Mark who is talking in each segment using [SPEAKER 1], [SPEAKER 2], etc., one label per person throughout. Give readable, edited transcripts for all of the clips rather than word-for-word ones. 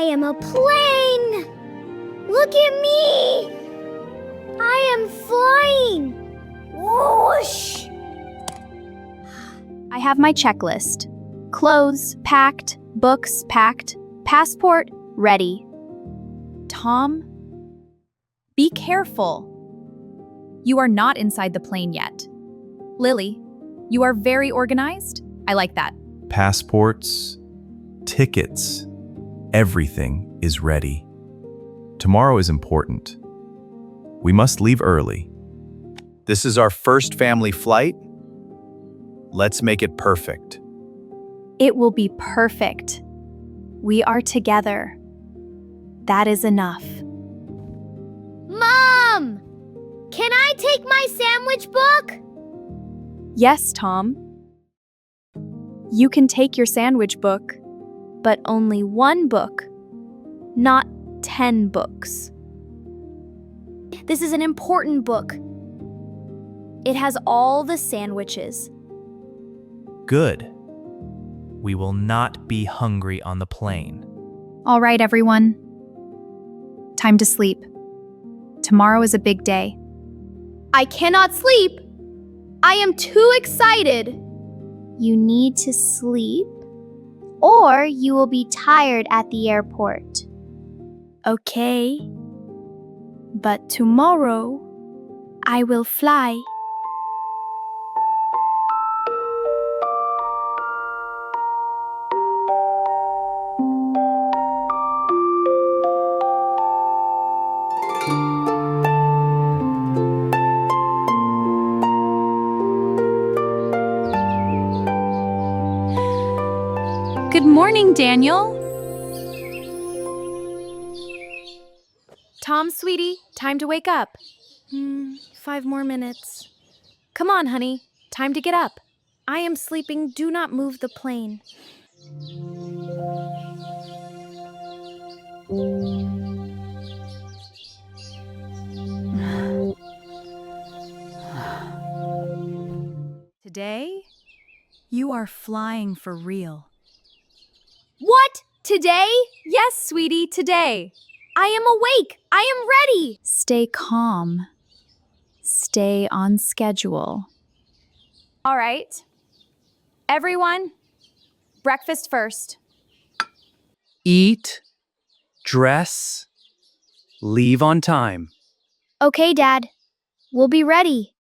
[SPEAKER 1] am a plane! Look at me! I am flying! Whoosh!
[SPEAKER 2] I have my checklist. Clothes packed, books packed, passport ready. Tom, be careful. You are not inside the plane yet. Lily, you are very organized. I like that.
[SPEAKER 3] Passports, tickets, everything is ready. Tomorrow is important. We must leave early. This is our first family flight. Let's make it perfect.
[SPEAKER 2] It will be perfect. We are together. That is enough.
[SPEAKER 1] Mom! Can I take my sandwich book?
[SPEAKER 2] Yes, Tom. You can take your sandwich book, but only one book, not 10 books. This is an important book. It has all the sandwiches.
[SPEAKER 4] Good. We will not be hungry on the plane.
[SPEAKER 2] All right, everyone. Time to sleep. Tomorrow is a big day. I cannot sleep. I am too excited.
[SPEAKER 1] You need to sleep, or you will be tired at the airport.
[SPEAKER 2] Okay. But tomorrow, I will fly. Good morning, Daniel. Tom, sweetie, time to wake up. 5 more minutes. Come on, honey, time to get up. I am sleeping. Do not move the plane.
[SPEAKER 4] Today, you are flying for real.
[SPEAKER 2] What? Today? Yes, sweetie, today. I am awake. I am ready. Stay calm. Stay on schedule. All right. Everyone, breakfast first.
[SPEAKER 4] Eat, dress, leave on time.
[SPEAKER 1] Okay, Dad. We'll be ready.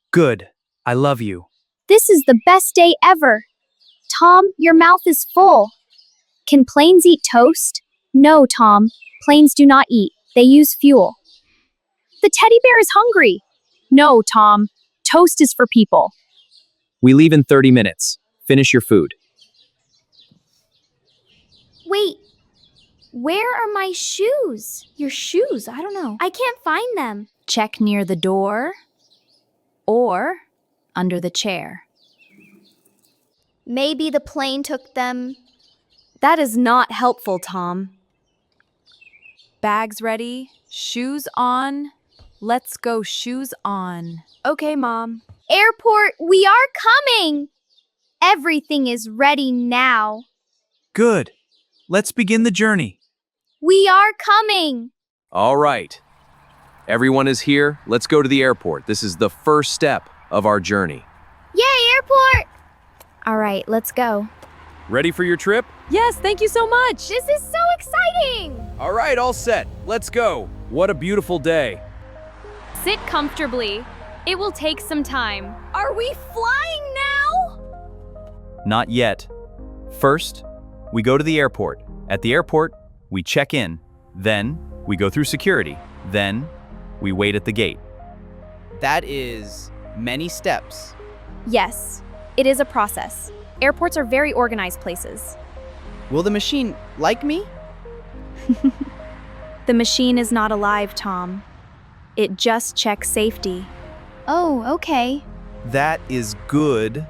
[SPEAKER 4] Good. I love you.
[SPEAKER 1] This is the best day ever. Tom, your mouth is full. Can planes eat toast? No, Tom. Planes do not eat. They use fuel. The teddy bear is hungry. No, Tom. Toast is for people.
[SPEAKER 5] We leave in 30 minutes. Finish your food.
[SPEAKER 1] Wait. Where are my shoes?
[SPEAKER 2] Your shoes? I don't know.
[SPEAKER 1] I can't find them.
[SPEAKER 2] Check near the door or under the chair.
[SPEAKER 1] Maybe the plane took them.
[SPEAKER 2] That is not helpful, Tom. Bags ready, shoes on. Let's go, shoes on. Okay, Mom.
[SPEAKER 1] Airport, we are coming. Everything is ready now.
[SPEAKER 4] Good. Let's begin the journey.
[SPEAKER 1] We are coming.
[SPEAKER 5] All right. Everyone is here. Let's go to the airport. This is the first step of our journey.
[SPEAKER 1] Yay, airport!
[SPEAKER 2] All right, let's go.
[SPEAKER 5] Ready for your trip?
[SPEAKER 2] Yes, thank you so much.
[SPEAKER 1] This is so exciting.
[SPEAKER 5] All right, all set. Let's go. What a beautiful day.
[SPEAKER 2] Sit comfortably. It will take some time. Are we flying now?
[SPEAKER 3] Not yet. First, we go to the airport. At the airport, we check in. Then, we go through security. Then, we wait at the gate.
[SPEAKER 6] That is many steps.
[SPEAKER 2] Yes, it is a process. Airports are very organized places.
[SPEAKER 6] Will the machine like me?
[SPEAKER 2] The machine is not alive, Tom. It just checks safety.
[SPEAKER 1] Oh, okay.
[SPEAKER 3] That is good.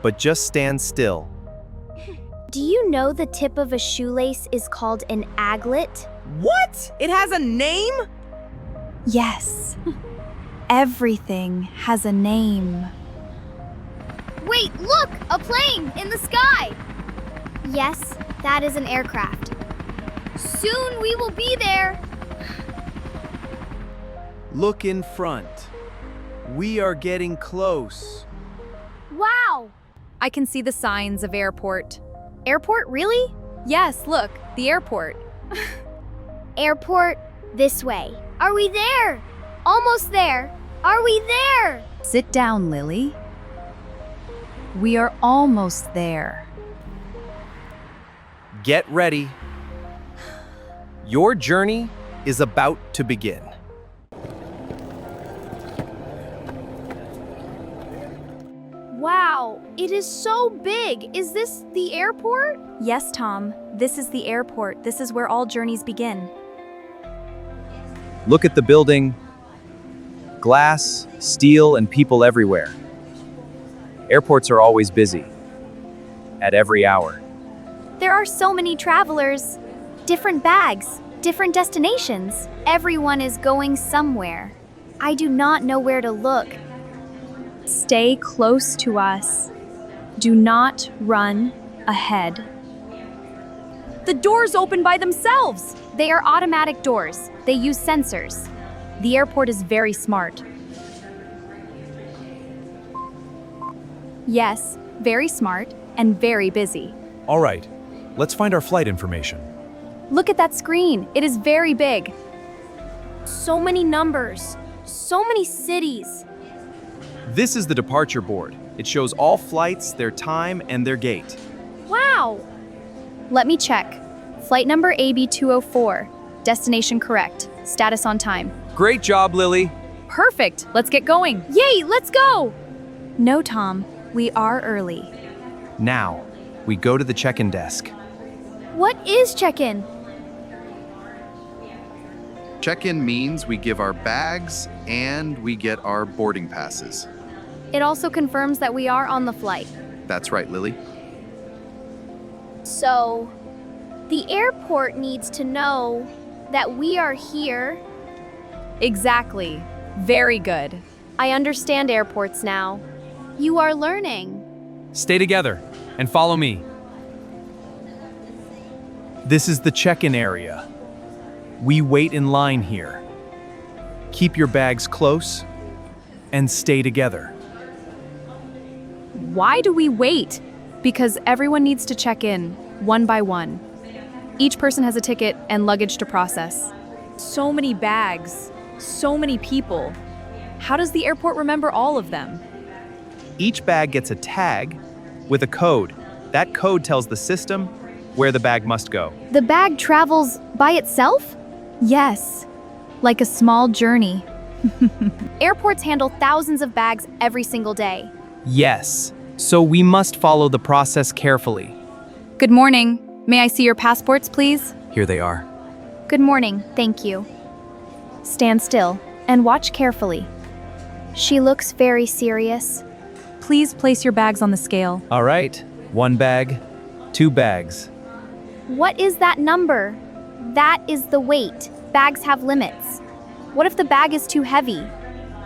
[SPEAKER 3] But just stand still.
[SPEAKER 1] Do you know the tip of a shoelace is called an aglet?
[SPEAKER 6] What? It has a name?
[SPEAKER 2] Yes. Everything has a name.
[SPEAKER 1] Wait, look! A plane in the sky! Yes, That is an aircraft. Soon we will be there.
[SPEAKER 7] Look in front. We are getting close.
[SPEAKER 1] Wow!
[SPEAKER 2] I can see the signs of airport.
[SPEAKER 1] Airport, really?
[SPEAKER 2] Yes, look, the airport.
[SPEAKER 1] Airport, this way. Are we there? Almost there. Are we there?
[SPEAKER 2] Sit down, Lily. We are almost there.
[SPEAKER 7] Get ready. Your journey is about to begin.
[SPEAKER 1] Wow, it is so big. Is this the airport?
[SPEAKER 2] Yes, Tom, this is the airport. This is where all journeys begin.
[SPEAKER 5] Look at the building. Glass, steel, and people everywhere. Airports are always busy. At every hour.
[SPEAKER 1] There are so many travelers. Different bags, different destinations. Everyone is going somewhere. I do not know where to look.
[SPEAKER 2] Stay close to us. Do not run ahead. The doors open by themselves. They are automatic doors. They use sensors. The airport is very smart. Yes, very smart and very busy.
[SPEAKER 3] All right, let's find our flight information.
[SPEAKER 2] Look at that screen. It is very big.
[SPEAKER 1] So many numbers. So many cities.
[SPEAKER 7] This is the departure board. It shows all flights, their time, and their gate.
[SPEAKER 1] Wow!
[SPEAKER 2] Let me check. Flight number AB204. Destination correct. Status on time.
[SPEAKER 5] Great job, Lily.
[SPEAKER 2] Perfect. Let's get going.
[SPEAKER 1] Yay, let's go!
[SPEAKER 2] No, Tom. We are early.
[SPEAKER 7] Now, we go to the check-in desk.
[SPEAKER 1] What is check-in?
[SPEAKER 8] Check-in means we give our bags and we get our boarding passes.
[SPEAKER 2] It also confirms that we are on the flight.
[SPEAKER 8] That's right, Lily.
[SPEAKER 1] So, the airport needs to know that we are here.
[SPEAKER 2] Exactly. Very good.
[SPEAKER 1] I understand airports now. You are learning.
[SPEAKER 7] Stay together and follow me. This is the check-in area. We wait in line here. Keep your bags close and stay together.
[SPEAKER 2] Why do we wait? Because everyone needs to check in, one by one. Each person has a ticket and luggage to process. So many bags, so many people. How does the airport remember all of them?
[SPEAKER 7] Each bag gets a tag with a code. That code tells the system where the bag must go.
[SPEAKER 2] The bag travels by itself? Yes, like a small journey.
[SPEAKER 1] Airports handle thousands of bags every single day.
[SPEAKER 7] Yes, so we must follow the process carefully.
[SPEAKER 2] Good morning. May I see your passports, please?
[SPEAKER 5] Here they are.
[SPEAKER 2] Good morning, thank you. Stand still and watch carefully.
[SPEAKER 1] She looks very serious.
[SPEAKER 2] Please place your bags on the scale.
[SPEAKER 7] All right, 1 bag, 2 bags.
[SPEAKER 1] What is that number? That is the weight. Bags have limits.
[SPEAKER 2] What if the bag is too heavy?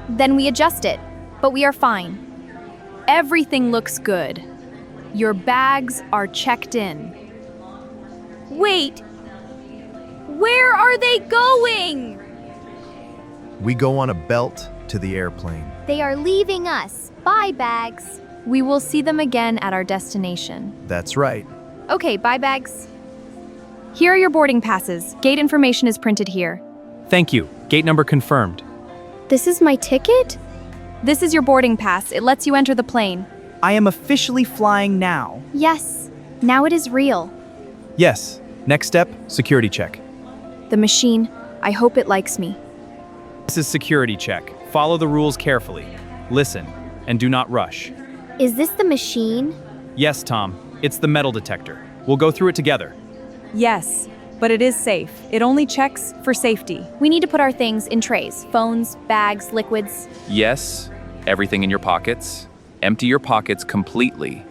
[SPEAKER 2] Then we adjust it, but we are fine. Everything looks good. Your bags are checked in. Wait! Where are they going?
[SPEAKER 3] We go on a belt to the airplane.
[SPEAKER 1] They are leaving us. Bye, bags.
[SPEAKER 2] We will see them again at our destination.
[SPEAKER 3] That's right.
[SPEAKER 2] Okay, bye, bags. Here are your boarding passes. Gate information is printed here.
[SPEAKER 7] Thank you. Gate number confirmed.
[SPEAKER 1] This is my ticket?
[SPEAKER 2] This is your boarding pass. It lets you enter the plane.
[SPEAKER 6] I am officially flying now.
[SPEAKER 1] Yes. Now it is real.
[SPEAKER 7] Yes. Next step, security check.
[SPEAKER 2] The machine. I hope it likes me.
[SPEAKER 7] This is security check. Follow the rules carefully. Listen, and do not rush.
[SPEAKER 1] Is this the machine?
[SPEAKER 7] Yes, Tom. It's the metal detector. We'll go through it together.
[SPEAKER 2] Yes, but it is safe. It only checks for safety. We need to put our things in trays. Phones, bags, liquids.
[SPEAKER 5] Yes, everything in your pockets. Empty your pockets completely.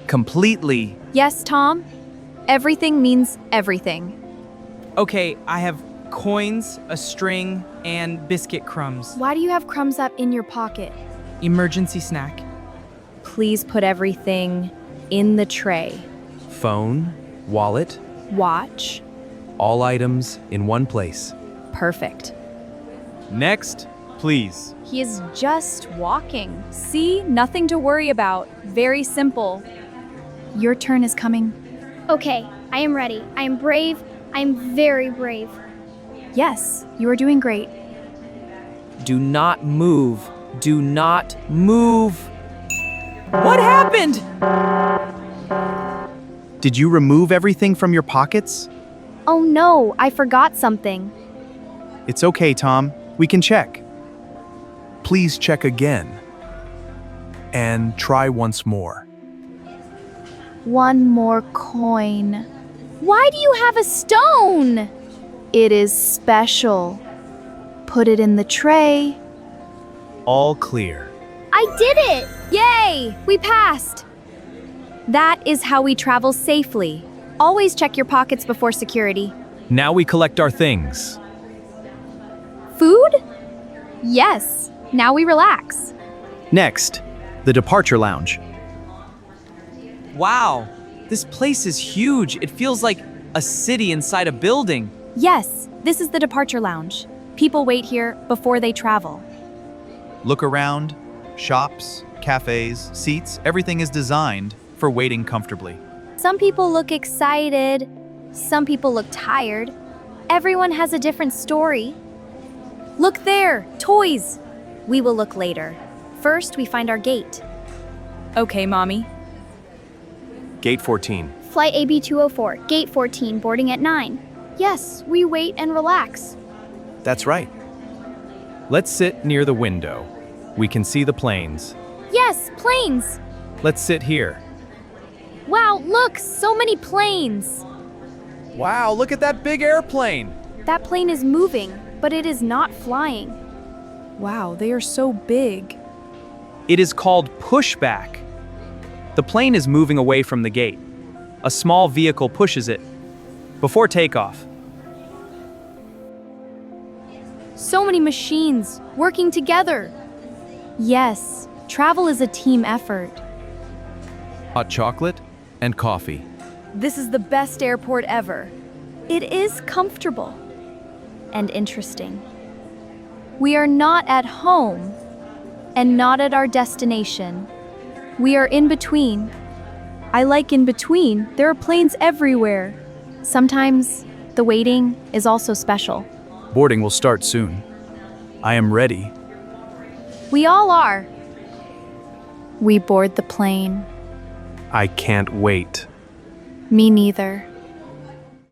[SPEAKER 6] Completely.
[SPEAKER 2] Yes, Tom? Everything means everything.
[SPEAKER 6] Okay, I have coins, a string, and biscuit crumbs.
[SPEAKER 2] Why do you have crumbs up in your pocket?
[SPEAKER 6] Emergency snack.
[SPEAKER 2] Please put everything in the tray.
[SPEAKER 7] Phone, wallet,
[SPEAKER 2] watch.
[SPEAKER 7] all items in one place.
[SPEAKER 2] Perfect.
[SPEAKER 7] Next, please.
[SPEAKER 2] He is just walking. See, nothing to worry about. Very simple. Your turn is coming.
[SPEAKER 1] Okay, I am ready. I am brave. I am very brave.
[SPEAKER 2] Yes, you are doing great.
[SPEAKER 6] Do not move. Do not move. What happened?
[SPEAKER 7] Did you remove everything from your pockets?
[SPEAKER 1] Oh no, I forgot something.
[SPEAKER 7] It's okay, Tom. We can check. Please check again. And try once more.
[SPEAKER 2] One more coin. Why do you have a stone? It is special. Put it in the tray.
[SPEAKER 7] All clear.
[SPEAKER 1] I did it!
[SPEAKER 2] Yay! We passed! That is how we travel safely. Always check your pockets before security.
[SPEAKER 7] Now we collect our things.
[SPEAKER 2] Food? Yes. Now we relax.
[SPEAKER 7] Next, the departure lounge.
[SPEAKER 6] Wow, this place is huge. It feels like a city inside a building.
[SPEAKER 2] Yes, this is the departure lounge. People wait here before they travel.
[SPEAKER 5] Look around. Shops, cafes, seats, everything is designed for waiting comfortably.
[SPEAKER 2] Some people look excited. Some people look tired. Everyone has a different story. Look there, toys. We will look later. First, we find our gate. Okay, Mommy.
[SPEAKER 7] Gate 14.
[SPEAKER 1] Flight AB 204, Gate 14, boarding at 9. Yes, we wait and relax.
[SPEAKER 7] That's right. Let's sit near the window. We can see the planes.
[SPEAKER 2] Yes, planes.
[SPEAKER 7] Let's sit here.
[SPEAKER 2] Wow, look, so many planes.
[SPEAKER 7] Wow, look at that big airplane.
[SPEAKER 2] That plane is moving, but it is not flying. Wow, they are so big.
[SPEAKER 7] It is called pushback. The plane is moving away from the gate. A small vehicle pushes it before takeoff.
[SPEAKER 2] So many machines working together. Yes, travel is a team effort.
[SPEAKER 7] Hot chocolate and coffee.
[SPEAKER 2] This is the best airport ever. It is comfortable and interesting. We are not at home and not at our destination. We are in between. I like in between. There are planes everywhere. Sometimes the waiting is also special.
[SPEAKER 7] Boarding will start soon. I am ready.
[SPEAKER 2] We all are. We board the plane.
[SPEAKER 7] I can't wait.
[SPEAKER 2] Me neither.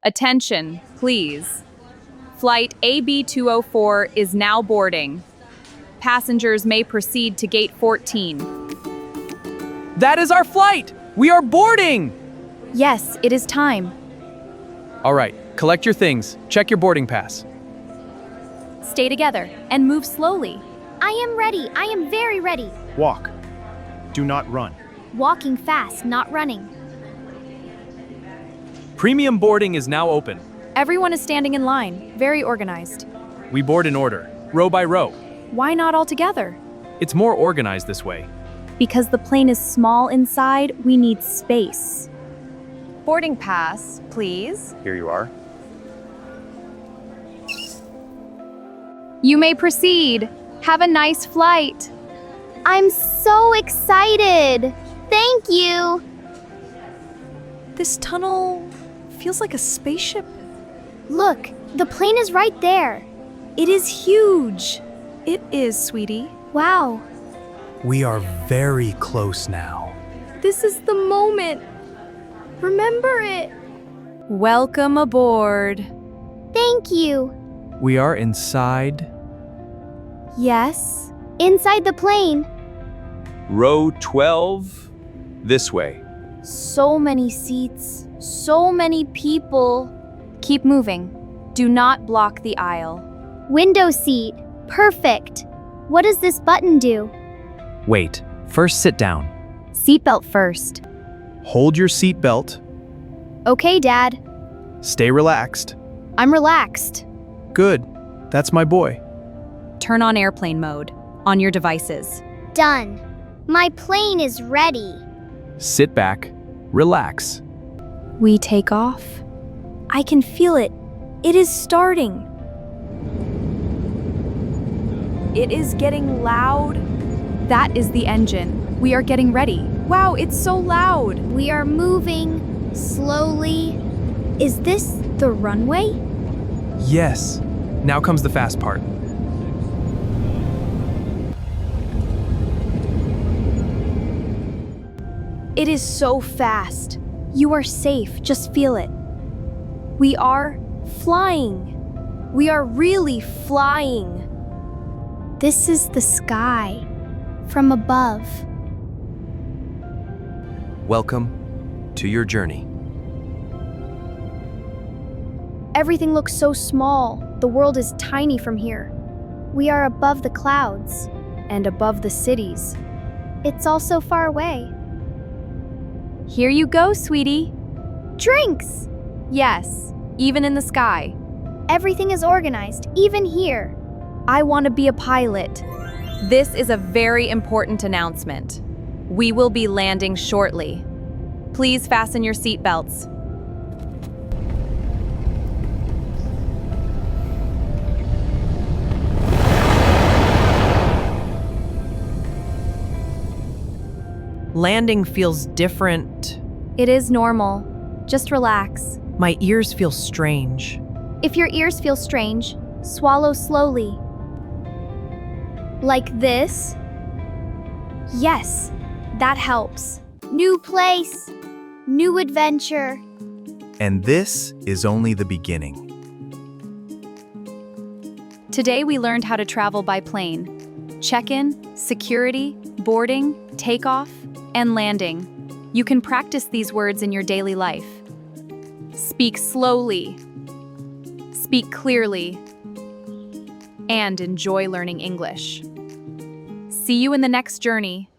[SPEAKER 9] Attention, please. Flight AB 204 is now boarding. Passengers may proceed to Gate 14.
[SPEAKER 6] That is our flight! We are boarding!
[SPEAKER 2] Yes, it is time.
[SPEAKER 7] All right, collect your things. Check your boarding pass.
[SPEAKER 2] Stay together and move slowly.
[SPEAKER 1] I am ready. I am very ready.
[SPEAKER 7] Walk. Do not run.
[SPEAKER 1] Walking fast, not running.
[SPEAKER 7] Premium boarding is now open.
[SPEAKER 2] Everyone is standing in line, very organized.
[SPEAKER 7] We board in order, row by row.
[SPEAKER 2] Why not all together?
[SPEAKER 7] It's more organized this way.
[SPEAKER 2] Because the plane is small inside, we need space.
[SPEAKER 9] Boarding pass, please.
[SPEAKER 7] Here you are.
[SPEAKER 9] You may proceed. Have a nice flight.
[SPEAKER 1] I'm so excited. Thank you.
[SPEAKER 2] This tunnel feels like a spaceship.
[SPEAKER 1] Look, the plane is right there.
[SPEAKER 2] It is huge. It is, sweetie.
[SPEAKER 1] Wow.
[SPEAKER 7] We are very close now.
[SPEAKER 2] This is the moment. Remember it. Welcome aboard.
[SPEAKER 1] Thank you.
[SPEAKER 7] We are inside
[SPEAKER 2] Yes.
[SPEAKER 1] Inside the plane.
[SPEAKER 3] Row 12, this way.
[SPEAKER 2] So many seats. So many people. Keep moving. Do not block the aisle.
[SPEAKER 1] Window seat. Perfect. What does this button do?
[SPEAKER 5] Wait, first sit down.
[SPEAKER 2] Seatbelt first.
[SPEAKER 7] Hold your seat belt.
[SPEAKER 1] Okay, Dad.
[SPEAKER 7] Stay relaxed.
[SPEAKER 1] I'm relaxed.
[SPEAKER 7] Good. That's my boy.
[SPEAKER 9] Turn on airplane mode on your devices.
[SPEAKER 1] Done. My plane is ready.
[SPEAKER 7] Sit back. Relax.
[SPEAKER 2] We take off. I can feel it. It is starting. It is getting loud.
[SPEAKER 9] That is the engine. We are getting ready. Wow, it's so loud.
[SPEAKER 1] We are moving slowly. Is this the runway?
[SPEAKER 7] Yes. Now comes the fast part.
[SPEAKER 2] It is so fast. You are safe. Just feel it. We are flying. We are really flying.
[SPEAKER 1] This is the sky from above.
[SPEAKER 3] Welcome to your journey.
[SPEAKER 1] Everything looks so small. The world is tiny from here. We are above the clouds
[SPEAKER 2] And above the cities.
[SPEAKER 1] It's all so far away.
[SPEAKER 9] Here you go, sweetie.
[SPEAKER 1] Drinks!
[SPEAKER 9] Yes, even in the sky.
[SPEAKER 1] Everything is organized, even here.
[SPEAKER 2] I want to be a pilot.
[SPEAKER 9] This is a very important announcement. We will be landing shortly. Please fasten your seatbelts.
[SPEAKER 6] Landing feels different.
[SPEAKER 2] It is normal. Just relax.
[SPEAKER 6] My ears feel strange.
[SPEAKER 1] If your ears feel strange, swallow slowly. Like this? Yes, that helps. New place, new adventure.
[SPEAKER 3] And this is only the beginning.
[SPEAKER 9] Today we learned how to travel by plane. Check-in, security, boarding, takeoff, and landing. You can practice these words in your daily life. Speak slowly. Speak clearly. And enjoy learning English. See you in the next journey.